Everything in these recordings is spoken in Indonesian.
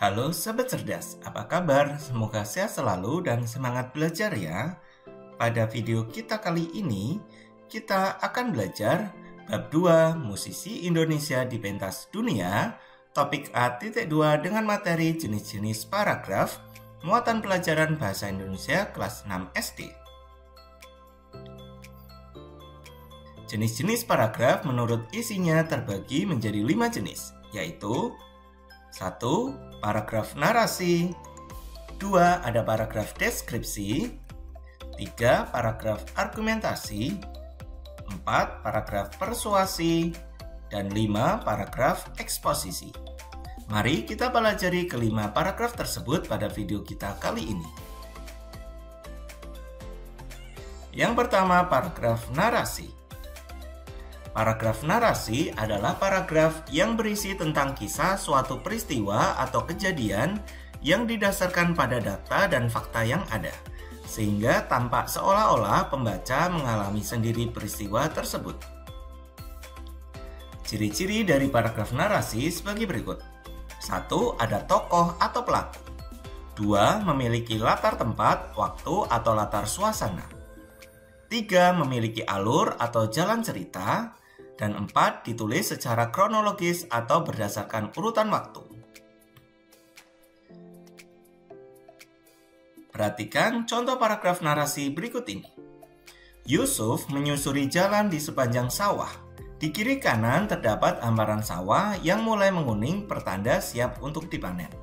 Halo Sobat Cerdas, apa kabar? Semoga sehat selalu dan semangat belajar ya. Pada video kita kali ini, kita akan belajar bab 2 Musisi Indonesia di Pentas Dunia, topik A.2 dengan materi jenis-jenis paragraf, muatan pelajaran Bahasa Indonesia kelas 6 SD. Jenis-jenis paragraf menurut isinya terbagi menjadi 5 jenis, yaitu 1. Paragraf narasi. 2. Ada paragraf deskripsi. 3. Paragraf argumentasi. 4. Paragraf persuasi. Dan 5. Paragraf eksposisi. Mari kita pelajari kelima paragraf tersebut pada video kita kali ini. Yang pertama, paragraf narasi. Paragraf narasi adalah paragraf yang berisi tentang kisah suatu peristiwa atau kejadian yang didasarkan pada data dan fakta yang ada, sehingga tampak seolah-olah pembaca mengalami sendiri peristiwa tersebut. Ciri-ciri dari paragraf narasi sebagai berikut. 1. Ada tokoh atau pelaku. 2. Memiliki latar tempat, waktu, atau latar suasana. 3. Memiliki alur atau jalan cerita. Dan 4. Ditulis secara kronologis atau berdasarkan urutan waktu. Perhatikan contoh paragraf narasi berikut ini. Yusuf menyusuri jalan di sepanjang sawah. Di kiri kanan terdapat hamparan sawah yang mulai menguning pertanda siap untuk dipanen.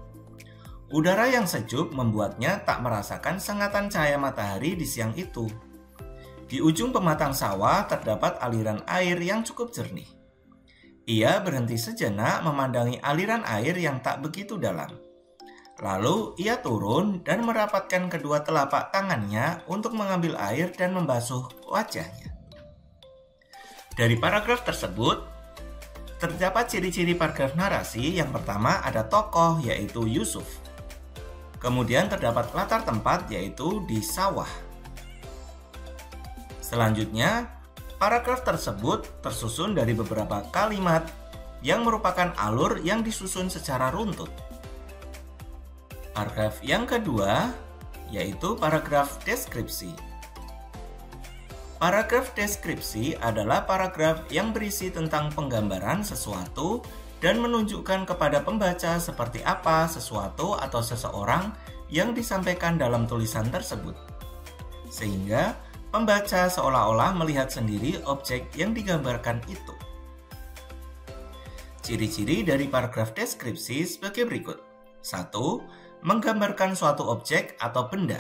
Udara yang sejuk membuatnya tak merasakan sengatan cahaya matahari di siang itu. Di ujung pematang sawah terdapat aliran air yang cukup jernih. Ia berhenti sejenak memandangi aliran air yang tak begitu dalam. Lalu ia turun dan merapatkan kedua telapak tangannya untuk mengambil air dan membasuh wajahnya. Dari paragraf tersebut, terdapat ciri-ciri paragraf narasi. Yang pertama ada tokoh, yaitu Yusuf. Kemudian terdapat latar tempat, yaitu di sawah. Selanjutnya, paragraf tersebut tersusun dari beberapa kalimat yang merupakan alur yang disusun secara runtut. Paragraf yang kedua, yaitu paragraf deskripsi. Paragraf deskripsi adalah paragraf yang berisi tentang penggambaran sesuatu dan menunjukkan kepada pembaca seperti apa sesuatu atau seseorang yang disampaikan dalam tulisan tersebut. Sehingga pembaca seolah-olah melihat sendiri objek yang digambarkan itu. Ciri-ciri dari paragraf deskripsi sebagai berikut. 1. Menggambarkan suatu objek atau benda.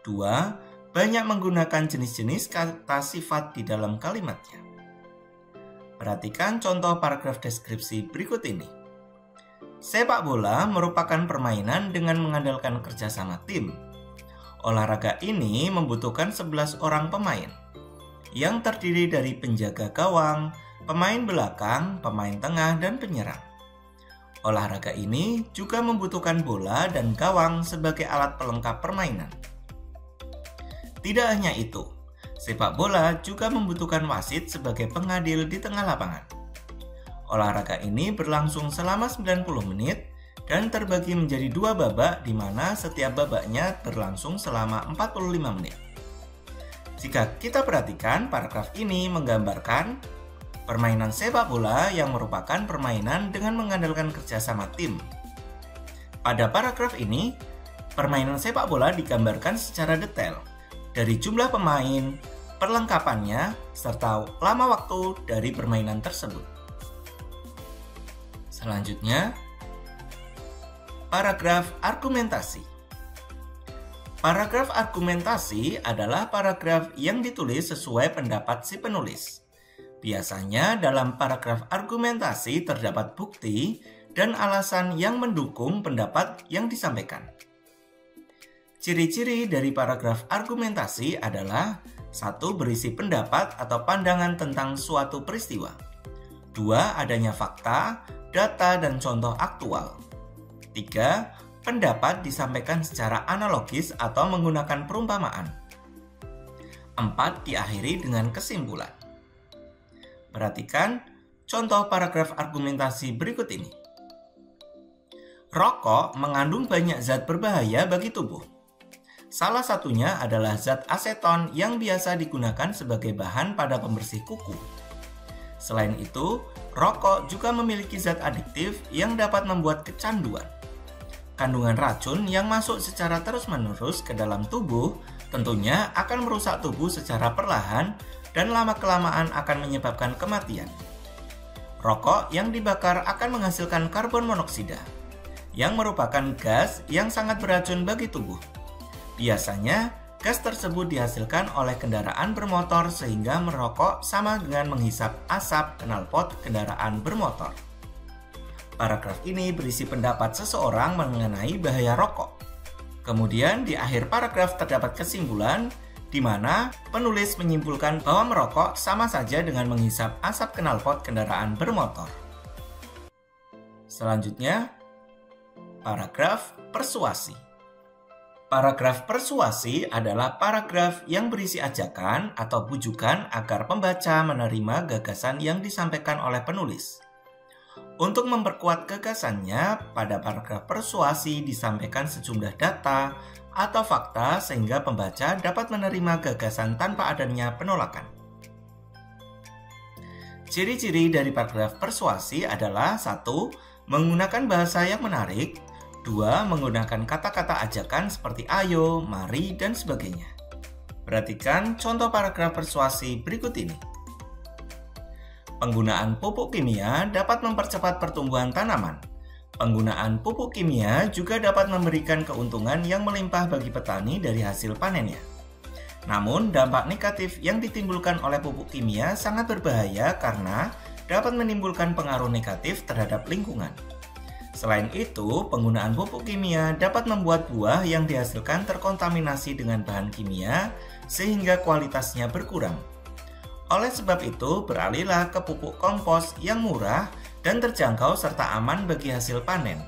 2. Banyak menggunakan jenis-jenis kata sifat di dalam kalimatnya. Perhatikan contoh paragraf deskripsi berikut ini. Sepak bola merupakan permainan dengan mengandalkan kerjasama tim. Olahraga ini membutuhkan 11 orang pemain yang terdiri dari penjaga gawang, pemain belakang, pemain tengah, dan penyerang. Olahraga ini juga membutuhkan bola dan gawang sebagai alat pelengkap permainan. Tidak hanya itu, sepak bola juga membutuhkan wasit sebagai pengadil di tengah lapangan. Olahraga ini berlangsung selama 90 menit dan terbagi menjadi 2 babak di mana setiap babaknya berlangsung selama 45 menit. Jika kita perhatikan, paragraf ini menggambarkan permainan sepak bola yang merupakan permainan dengan mengandalkan kerjasama tim. Pada paragraf ini, permainan sepak bola digambarkan secara detail dari jumlah pemain, perlengkapannya, serta lama waktu dari permainan tersebut. Selanjutnya, paragraf argumentasi. Paragraf argumentasi adalah paragraf yang ditulis sesuai pendapat si penulis. Biasanya dalam paragraf argumentasi terdapat bukti dan alasan yang mendukung pendapat yang disampaikan. Ciri-ciri dari paragraf argumentasi adalah 1. Berisi pendapat atau pandangan tentang suatu peristiwa. 2. Adanya fakta, data, dan contoh aktual. 3. Pendapat disampaikan secara analogis atau menggunakan perumpamaan. 4. Diakhiri dengan kesimpulan. Perhatikan contoh paragraf argumentasi berikut ini. Rokok mengandung banyak zat berbahaya bagi tubuh. Salah satunya adalah zat aseton yang biasa digunakan sebagai bahan pada pembersih kuku. Selain itu, rokok juga memiliki zat adiktif yang dapat membuat kecanduan. Kandungan racun yang masuk secara terus-menerus ke dalam tubuh tentunya akan merusak tubuh secara perlahan dan lama-kelamaan akan menyebabkan kematian. Rokok yang dibakar akan menghasilkan karbon monoksida, yang merupakan gas yang sangat beracun bagi tubuh. Biasanya, gas tersebut dihasilkan oleh kendaraan bermotor sehingga merokok sama dengan menghisap asap knalpot kendaraan bermotor. Paragraf ini berisi pendapat seseorang mengenai bahaya rokok. Kemudian di akhir paragraf terdapat kesimpulan di mana penulis menyimpulkan bahwa merokok sama saja dengan menghisap asap knalpot kendaraan bermotor. Selanjutnya, paragraf persuasi. Paragraf persuasi adalah paragraf yang berisi ajakan atau bujukan agar pembaca menerima gagasan yang disampaikan oleh penulis. Untuk memperkuat gagasannya, pada paragraf persuasi disampaikan sejumlah data atau fakta sehingga pembaca dapat menerima gagasan tanpa adanya penolakan. Ciri-ciri dari paragraf persuasi adalah 1. Menggunakan bahasa yang menarik. 2. Menggunakan kata-kata ajakan seperti ayo, mari, dan sebagainya. Perhatikan contoh paragraf persuasi berikut ini. Penggunaan pupuk kimia dapat mempercepat pertumbuhan tanaman. Penggunaan pupuk kimia juga dapat memberikan keuntungan yang melimpah bagi petani dari hasil panennya. Namun, dampak negatif yang ditimbulkan oleh pupuk kimia sangat berbahaya karena dapat menimbulkan pengaruh negatif terhadap lingkungan. Selain itu, penggunaan pupuk kimia dapat membuat buah yang dihasilkan terkontaminasi dengan bahan kimia sehingga kualitasnya berkurang. Oleh sebab itu, beralihlah ke pupuk kompos yang murah dan terjangkau serta aman bagi hasil panen.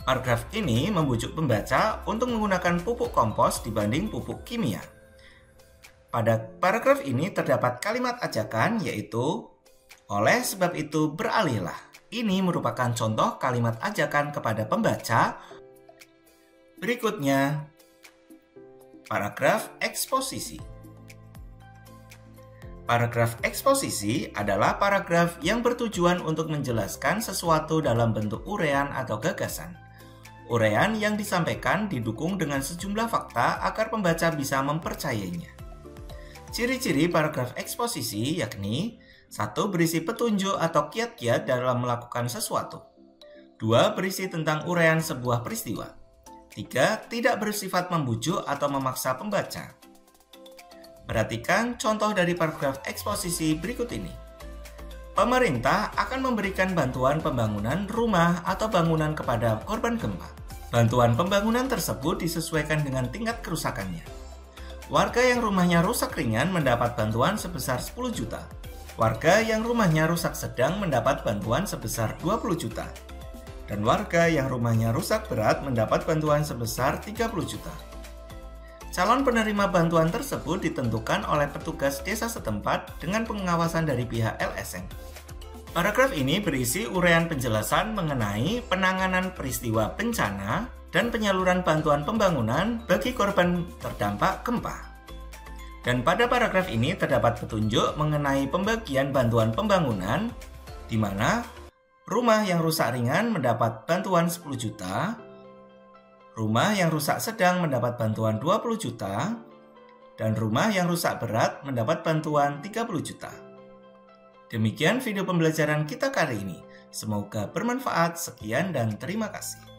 Paragraf ini membujuk pembaca untuk menggunakan pupuk kompos dibanding pupuk kimia. Pada paragraf ini terdapat kalimat ajakan yaitu, oleh sebab itu beralihlah. Ini merupakan contoh kalimat ajakan kepada pembaca. Berikutnya, paragraf eksposisi. Paragraf eksposisi adalah paragraf yang bertujuan untuk menjelaskan sesuatu dalam bentuk uraian atau gagasan. Uraian yang disampaikan didukung dengan sejumlah fakta agar pembaca bisa mempercayainya. Ciri-ciri paragraf eksposisi yakni 1. Berisi petunjuk atau kiat-kiat dalam melakukan sesuatu. 2. Berisi tentang uraian sebuah peristiwa. 3. Tidak bersifat membujuk atau memaksa pembaca. Perhatikan contoh dari paragraf eksposisi berikut ini. Pemerintah akan memberikan bantuan pembangunan rumah atau bangunan kepada korban gempa. Bantuan pembangunan tersebut disesuaikan dengan tingkat kerusakannya. Warga yang rumahnya rusak ringan mendapat bantuan sebesar 10 juta. Warga yang rumahnya rusak sedang mendapat bantuan sebesar 20 juta. Dan warga yang rumahnya rusak berat mendapat bantuan sebesar 30 juta. Calon penerima bantuan tersebut ditentukan oleh petugas desa setempat dengan pengawasan dari pihak LSM. Paragraf ini berisi uraian penjelasan mengenai penanganan peristiwa bencana dan penyaluran bantuan pembangunan bagi korban terdampak gempa. Dan pada paragraf ini terdapat petunjuk mengenai pembagian bantuan pembangunan, di mana rumah yang rusak ringan mendapat bantuan 10 juta, rumah yang rusak sedang mendapat bantuan 20 juta, dan rumah yang rusak berat mendapat bantuan 30 juta. Demikian video pembelajaran kita kali ini. Semoga bermanfaat. Sekian dan terima kasih.